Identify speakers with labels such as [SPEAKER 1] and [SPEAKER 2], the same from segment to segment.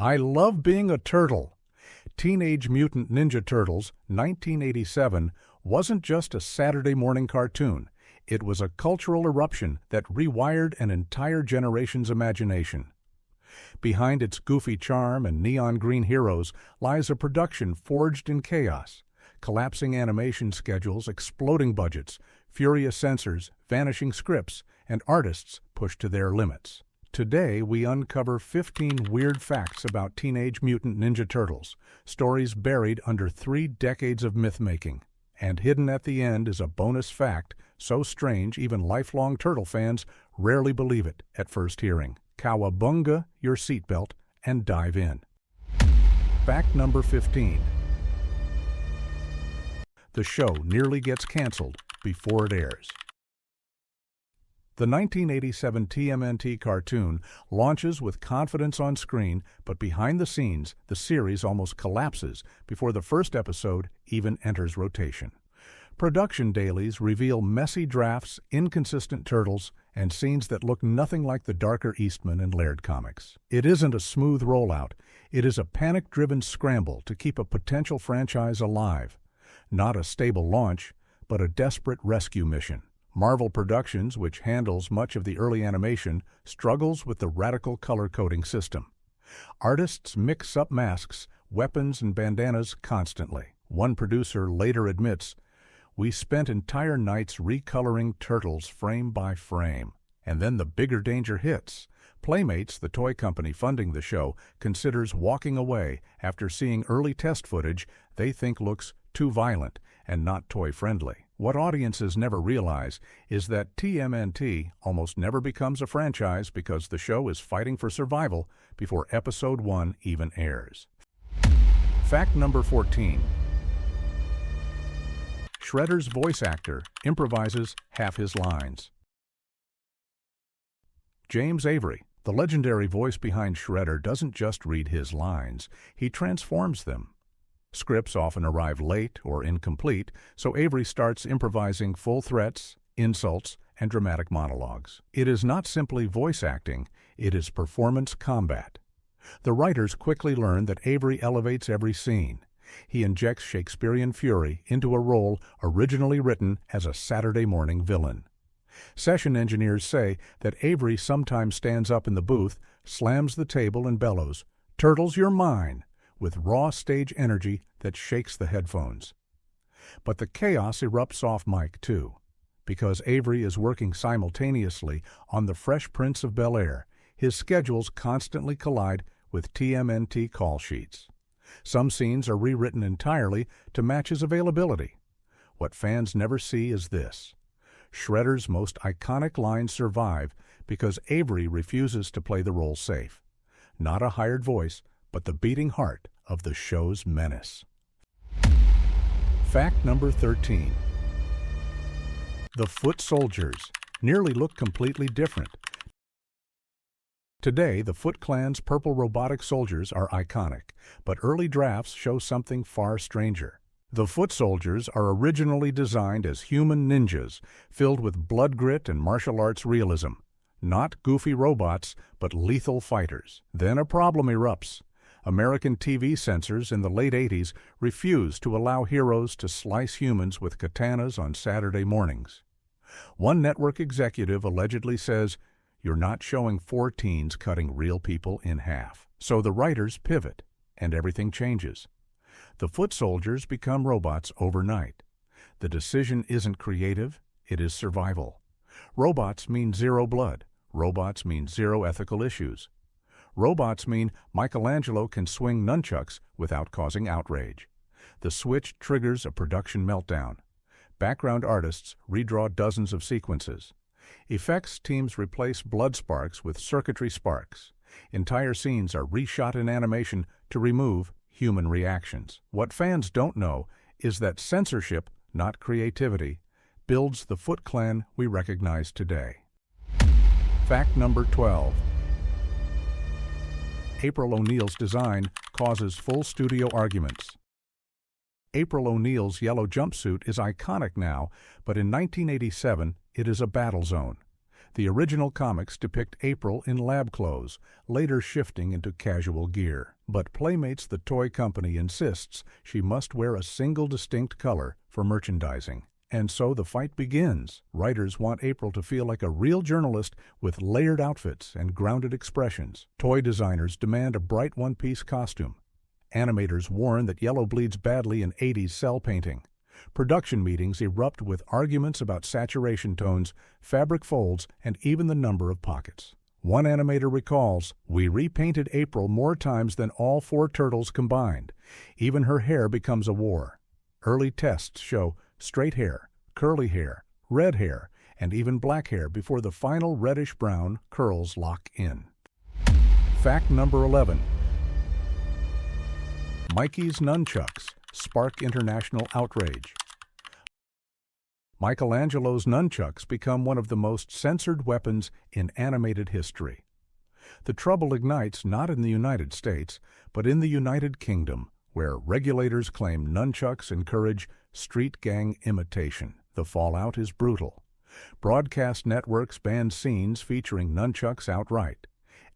[SPEAKER 1] I love being a turtle. Teenage Mutant Ninja Turtles, 1987, wasn't just a Saturday morning cartoon. It was a cultural eruption that rewired an entire generation's imagination. Behind its goofy charm and neon green heroes lies a production forged in chaos. Collapsing animation schedules, exploding budgets, furious censors, vanishing scripts, and artists pushed to their limits. Today, we uncover 15 weird facts about Teenage Mutant Ninja Turtles, stories buried under 3 decades of myth-making. And hidden at the end is a bonus fact so strange even lifelong turtle fans rarely believe it at first hearing. Cowabunga your seatbelt and dive in. Fact number 15. The show nearly gets canceled before it airs. The 1987 TMNT cartoon launches with confidence on screen, but behind the scenes, the series almost collapses before the first episode even enters rotation. Production dailies reveal messy drafts, inconsistent turtles, and scenes that look nothing like the darker Eastman and Laird comics. It isn't a smooth rollout. It is a panic-driven scramble to keep a potential franchise alive. Not a stable launch, but a desperate rescue mission. Marvel Productions, which handles much of the early animation, struggles with the radical color coding system. Artists mix up masks, weapons, and bandanas constantly. One producer later admits, "We spent entire nights recoloring turtles frame by frame." And then the bigger danger hits. Playmates, the toy company funding the show, considers walking away after seeing early test footage they think looks too violent and not toy-friendly. What audiences never realize is that TMNT almost never becomes a franchise because the show is fighting for survival before Episode 1 even airs. Fact number 14. Shredder's voice actor improvises half his lines. James Avery, the legendary voice behind Shredder, doesn't just read his lines, he transforms them. Scripts often arrive late or incomplete, so Avery starts improvising full threats, insults, and dramatic monologues. It is not simply voice acting, it is performance combat. The writers quickly learn that Avery elevates every scene. He injects Shakespearean fury into a role originally written as a Saturday morning villain. Session engineers say that Avery sometimes stands up in the booth, slams the table, and bellows, "Turtles, you're mine!" with raw stage energy that shakes the headphones. But the chaos erupts off mic too, because Avery is working simultaneously on The Fresh Prince of Bel-Air. His schedules constantly collide with TMNT call sheets. Some scenes are rewritten entirely to match his availability. What fans never see is this. Shredder's most iconic lines survive because Avery refuses to play the role safe. Not a hired voice, but the beating heart of the show's menace. Fact number 13. The foot soldiers nearly look completely different. Today, the Foot Clan's purple robotic soldiers are iconic, but early drafts show something far stranger. The foot soldiers are originally designed as human ninjas, filled with blood grit and martial arts realism. Not goofy robots, but lethal fighters. Then a problem erupts. American TV censors in the late 80s refused to allow heroes to slice humans with katanas on Saturday mornings. One network executive allegedly says, "You're not showing 4 teens cutting real people in half." So the writers pivot, and everything changes. The foot soldiers become robots overnight. The decision isn't creative, it is survival. Robots mean zero blood. Robots mean zero ethical issues. Robots mean Michelangelo can swing nunchucks without causing outrage. The switch triggers a production meltdown. Background artists redraw dozens of sequences. Effects teams replace blood sparks with circuitry sparks. Entire scenes are reshot in animation to remove human reactions. What fans don't know is that censorship, not creativity, builds the Foot Clan we recognize today. Fact number 12. April O'Neil's design causes full studio arguments. April O'Neil's yellow jumpsuit is iconic now, but in 1987 it is a battle zone. The original comics depict April in lab clothes, later shifting into casual gear. But Playmates, the toy company, insists she must wear a single distinct color for merchandising. And so the fight begins. Writers want April to feel like a real journalist with layered outfits and grounded expressions. Toy designers demand a bright one-piece costume. Animators warn that yellow bleeds badly in 80s cell painting. Production meetings erupt with arguments about saturation tones, fabric folds, and even the number of pockets. One animator recalls, "We repainted April more times than all 4 turtles combined. Even her hair becomes a war." Early tests show straight hair, curly hair, red hair, and even black hair before the final reddish-brown curls lock in. Fact number 11. Mikey's nunchucks spark international outrage. Michelangelo's nunchucks become one of the most censored weapons in animated history. The trouble ignites not in the United States, but in the United Kingdom, where regulators claim nunchucks encourage street gang imitation. The fallout is brutal. Broadcast networks ban scenes featuring nunchucks outright.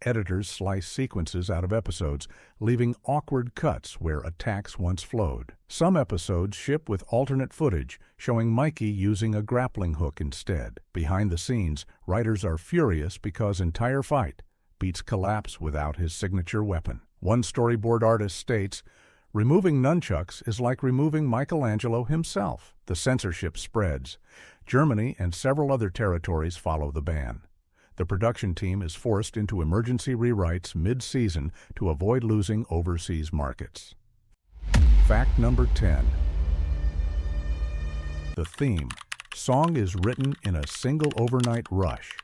[SPEAKER 1] Editors slice sequences out of episodes, leaving awkward cuts where attacks once flowed. Some episodes ship with alternate footage, showing Mikey using a grappling hook instead. Behind the scenes, writers are furious because entire fight beats collapse without his signature weapon. One storyboard artist states, "Removing nunchucks is like removing Michelangelo himself." The censorship spreads. Germany and several other territories follow the ban. The production team is forced into emergency rewrites mid-season to avoid losing overseas markets. Fact number 10. The theme song is written in a single overnight rush.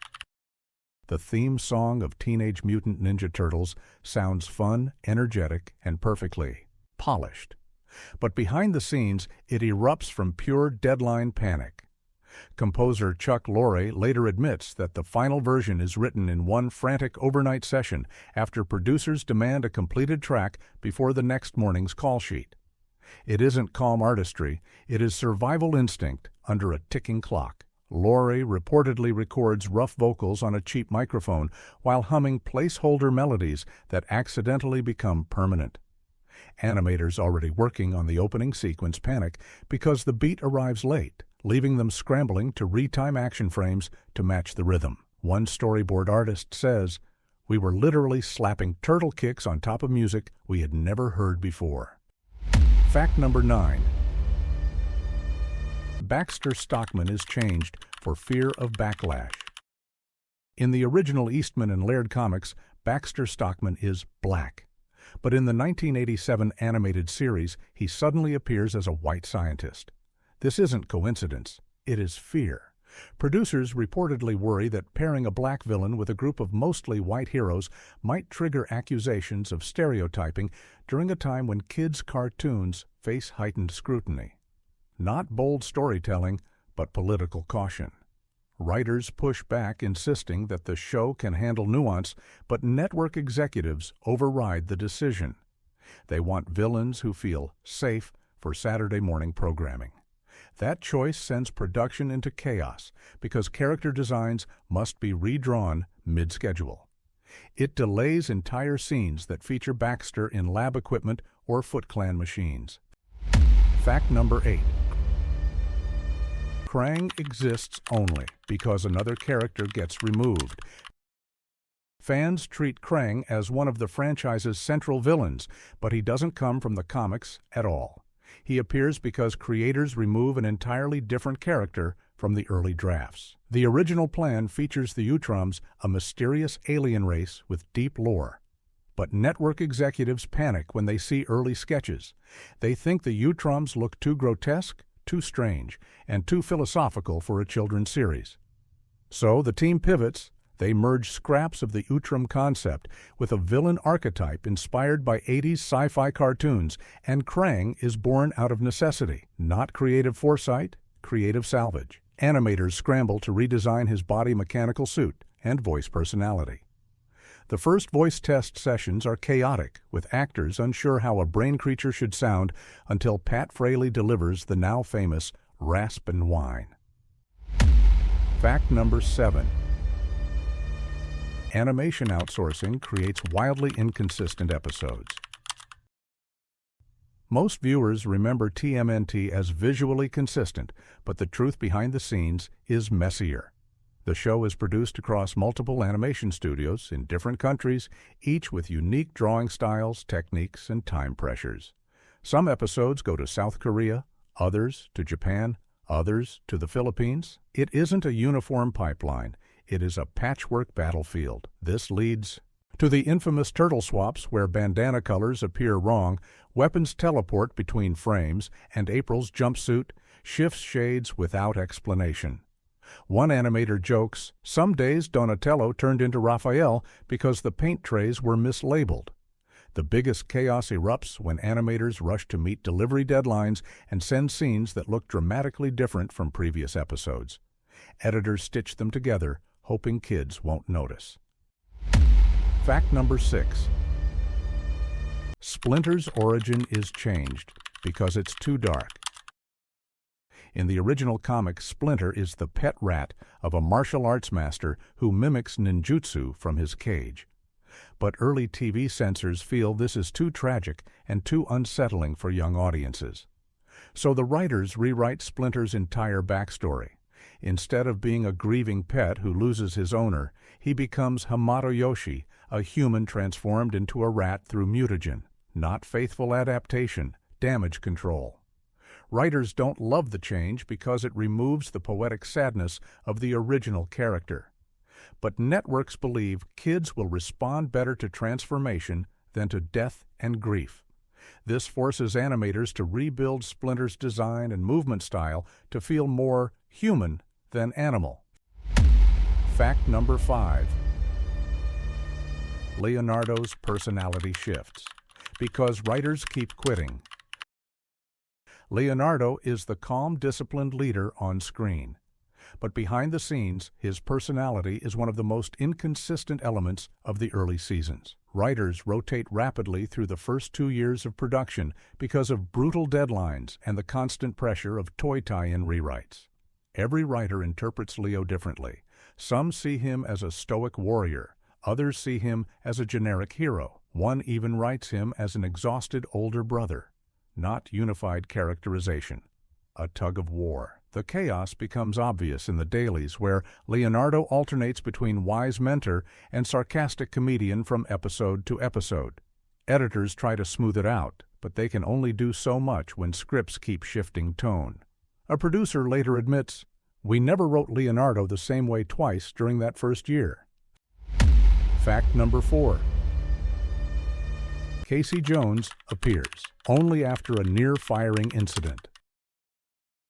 [SPEAKER 1] The theme song of Teenage Mutant Ninja Turtles sounds fun, energetic, and perfectly polished. But behind the scenes, it erupts from pure deadline panic. Composer Chuck Lorre later admits that the final version is written in one frantic overnight session after producers demand a completed track before the next morning's call sheet. It isn't calm artistry, it is survival instinct under a ticking clock. Lorre reportedly records rough vocals on a cheap microphone while humming placeholder melodies that accidentally become permanent. Animators already working on the opening sequence panic because the beat arrives late, leaving them scrambling to retime action frames to match the rhythm. One storyboard artist says, "We were literally slapping turtle kicks on top of music we had never heard before." Fact number 9. Baxter Stockman is changed for fear of backlash. In the original Eastman and Laird comics, Baxter Stockman is black. But in the 1987 animated series, he suddenly appears as a white scientist. This isn't coincidence, it is fear. Producers reportedly worry that pairing a black villain with a group of mostly white heroes might trigger accusations of stereotyping during a time when kids' cartoons face heightened scrutiny. Not bold storytelling, but political caution. Writers push back, insisting that the show can handle nuance, but network executives override the decision. They want villains who feel safe for Saturday morning programming. That choice sends production into chaos because character designs must be redrawn mid-schedule. It delays entire scenes that feature Baxter in lab equipment or Foot Clan machines. Fact number 8. Krang exists only because another character gets removed. Fans treat Krang as one of the franchise's central villains, but he doesn't come from the comics at all. He appears because creators remove an entirely different character from the early drafts. The original plan features the Utroms, a mysterious alien race with deep lore. But network executives panic when they see early sketches. They think the Utroms look too grotesque, too strange, and too philosophical for a children's series. So the team pivots. They merge scraps of the Utrom concept with a villain archetype inspired by 80s sci-fi cartoons, and Krang is born out of necessity, not creative foresight, creative salvage. Animators scramble to redesign his body mechanical suit and voice personality. The first voice test sessions are chaotic, with actors unsure how a brain creature should sound until Pat Fraley delivers the now famous rasp and whine. Fact number 7. Animation outsourcing creates wildly inconsistent episodes. Most viewers remember TMNT as visually consistent, but the truth behind the scenes is messier. The show is produced across multiple animation studios in different countries, each with unique drawing styles, techniques, and time pressures. Some episodes go to South Korea, others to Japan, others to the Philippines. It isn't a uniform pipeline. It is a patchwork battlefield. This leads to the infamous turtle swaps where bandana colors appear wrong, weapons teleport between frames, and April's jumpsuit shifts shades without explanation. One animator jokes, "Some days Donatello turned into Raphael because the paint trays were mislabeled." The biggest chaos erupts when animators rush to meet delivery deadlines and send scenes that look dramatically different from previous episodes. Editors stitch them together, hoping kids won't notice. Fact number 6. Splinter's origin is changed because it's too dark. In the original comic, Splinter is the pet rat of a martial arts master who mimics ninjutsu from his cage. But early TV censors feel this is too tragic and too unsettling for young audiences. So the writers rewrite Splinter's entire backstory. Instead of being a grieving pet who loses his owner, he becomes Hamato Yoshi, a human transformed into a rat through mutagen, not faithful adaptation, damage control. Writers don't love the change because it removes the poetic sadness of the original character. But networks believe kids will respond better to transformation than to death and grief. This forces animators to rebuild Splinter's design and movement style to feel more human than animal. Fact number 5. Leonardo's personality shifts because writers keep quitting. Leonardo is the calm, disciplined leader on screen. But behind the scenes, his personality is one of the most inconsistent elements of the early seasons. Writers rotate rapidly through the first 2 years of production because of brutal deadlines and the constant pressure of toy tie-in rewrites. Every writer interprets Leo differently. Some see him as a stoic warrior. Others see him as a generic hero. One even writes him as an exhausted older brother. Not unified characterization. A tug of war. The chaos becomes obvious in the dailies where Leonardo alternates between wise mentor and sarcastic comedian from episode to episode. Editors try to smooth it out, but they can only do so much when scripts keep shifting tone. A producer later admits, "We never wrote Leonardo the same way twice during that first year." Fact number 4. Casey Jones appears only after a near-firing incident.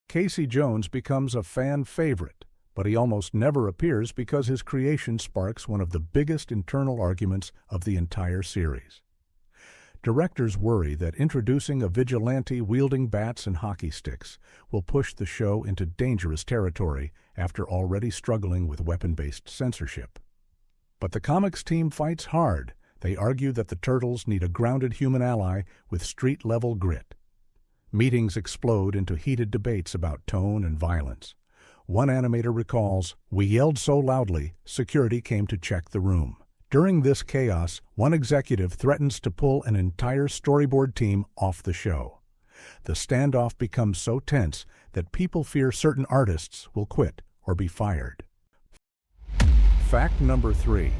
[SPEAKER 1] Casey Jones becomes a fan favorite, but he almost never appears because his creation sparks one of the biggest internal arguments of the entire series. Directors worry that introducing a vigilante wielding bats and hockey sticks will push the show into dangerous territory after already struggling with weapon-based censorship. But the comics team fights hard. They argue that the Turtles need a grounded human ally with street-level grit. Meetings explode into heated debates about tone and violence. One animator recalls, "We yelled so loudly, security came to check the room." During this chaos, one executive threatens to pull an entire storyboard team off the show. The standoff becomes so tense that people fear certain artists will quit or be fired. Fact number 3.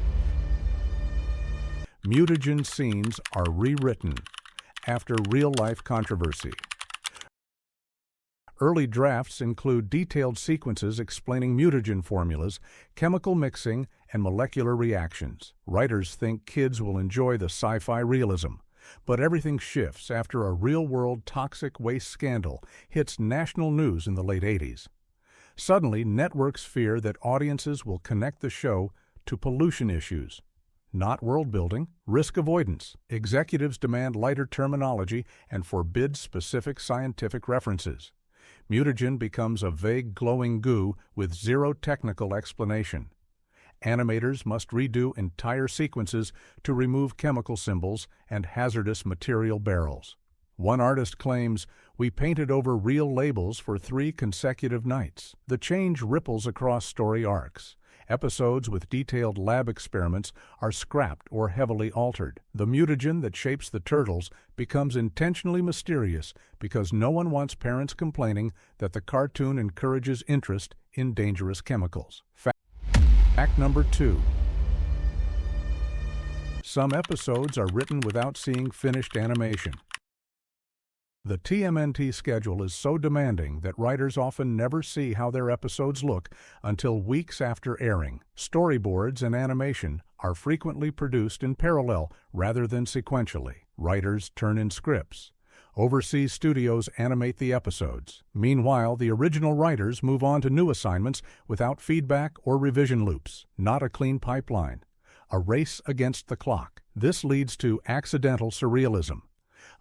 [SPEAKER 1] Mutagen scenes are rewritten after real-life controversy. Early drafts include detailed sequences explaining mutagen formulas, chemical mixing, and molecular reactions. Writers think kids will enjoy the sci-fi realism, but everything shifts after a real-world toxic waste scandal hits national news in the late 80s. Suddenly, networks fear that audiences will connect the show to pollution issues. Not world-building, risk avoidance. Executives demand lighter terminology and forbid specific scientific references. Mutagen becomes a vague glowing goo with zero technical explanation. Animators must redo entire sequences to remove chemical symbols and hazardous material barrels. One artist claims, "We painted over real labels for 3 consecutive nights." The change ripples across story arcs. Episodes with detailed lab experiments are scrapped or heavily altered. The mutagen that shapes the turtles becomes intentionally mysterious because no one wants parents complaining that the cartoon encourages interest in dangerous chemicals. Fact number 2. Some episodes are written without seeing finished animation. The TMNT schedule is so demanding that writers often never see how their episodes look until weeks after airing. Storyboards and animation are frequently produced in parallel rather than sequentially. Writers turn in scripts. Overseas studios animate the episodes. Meanwhile, the original writers move on to new assignments without feedback or revision loops. Not a clean pipeline. A race against the clock. This leads to accidental surrealism.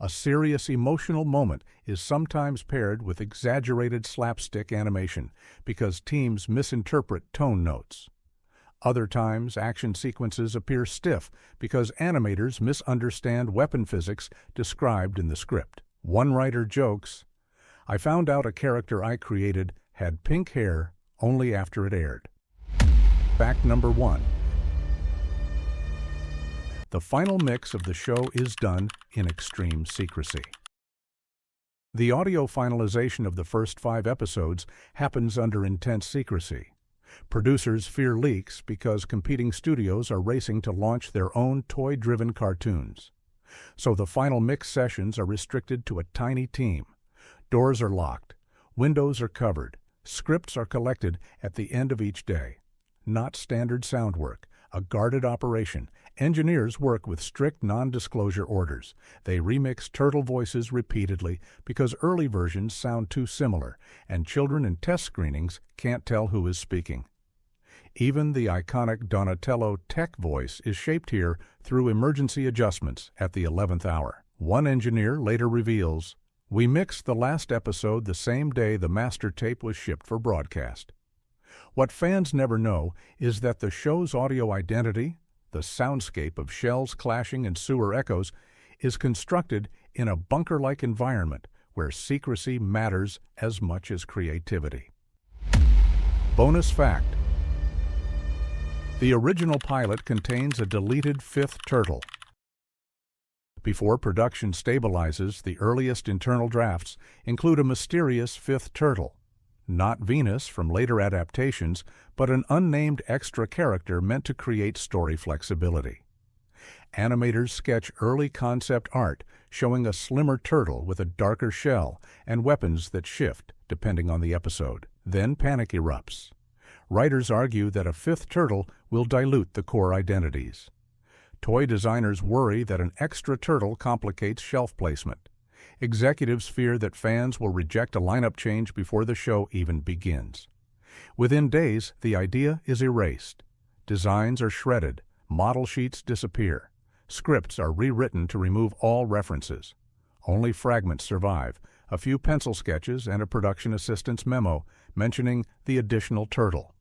[SPEAKER 1] A serious emotional moment is sometimes paired with exaggerated slapstick animation because teams misinterpret tone notes. Other times, action sequences appear stiff because animators misunderstand weapon physics described in the script. One writer jokes, "I found out a character I created had pink hair only after it aired." Fact number 1. The final mix of the show is done in extreme secrecy. The audio finalization of the first 5 episodes happens under intense secrecy. Producers fear leaks because competing studios are racing to launch their own toy-driven cartoons. So the final mix sessions are restricted to a tiny team. Doors are locked, windows are covered, scripts are collected at the end of each day. Not standard sound work, a guarded operation. Engineers work with strict non-disclosure orders. They remix turtle voices repeatedly because early versions sound too similar, and children in test screenings can't tell who is speaking. Even the iconic Donatello tech voice is shaped here through emergency adjustments at the 11th hour. One engineer later reveals, "We mixed the last episode the same day the master tape was shipped for broadcast." What fans never know is that the show's audio identity, the soundscape of shells clashing and sewer echoes, is constructed in a bunker-like environment where secrecy matters as much as creativity. Bonus fact: the original pilot contains a deleted 5th turtle. Before production stabilizes, the earliest internal drafts include a mysterious 5th turtle. Not Venus from later adaptations, but an unnamed extra character meant to create story flexibility. Animators sketch early concept art showing a slimmer turtle with a darker shell and weapons that shift depending on the episode. Then panic erupts. Writers argue that a 5th turtle will dilute the core identities. Toy designers worry that an extra turtle complicates shelf placement. Executives fear that fans will reject a lineup change before the show even begins. Within days, the idea is erased. Designs are shredded, model sheets disappear, scripts are rewritten to remove all references. Only fragments survive, a few pencil sketches and a production assistant's memo mentioning the additional turtle.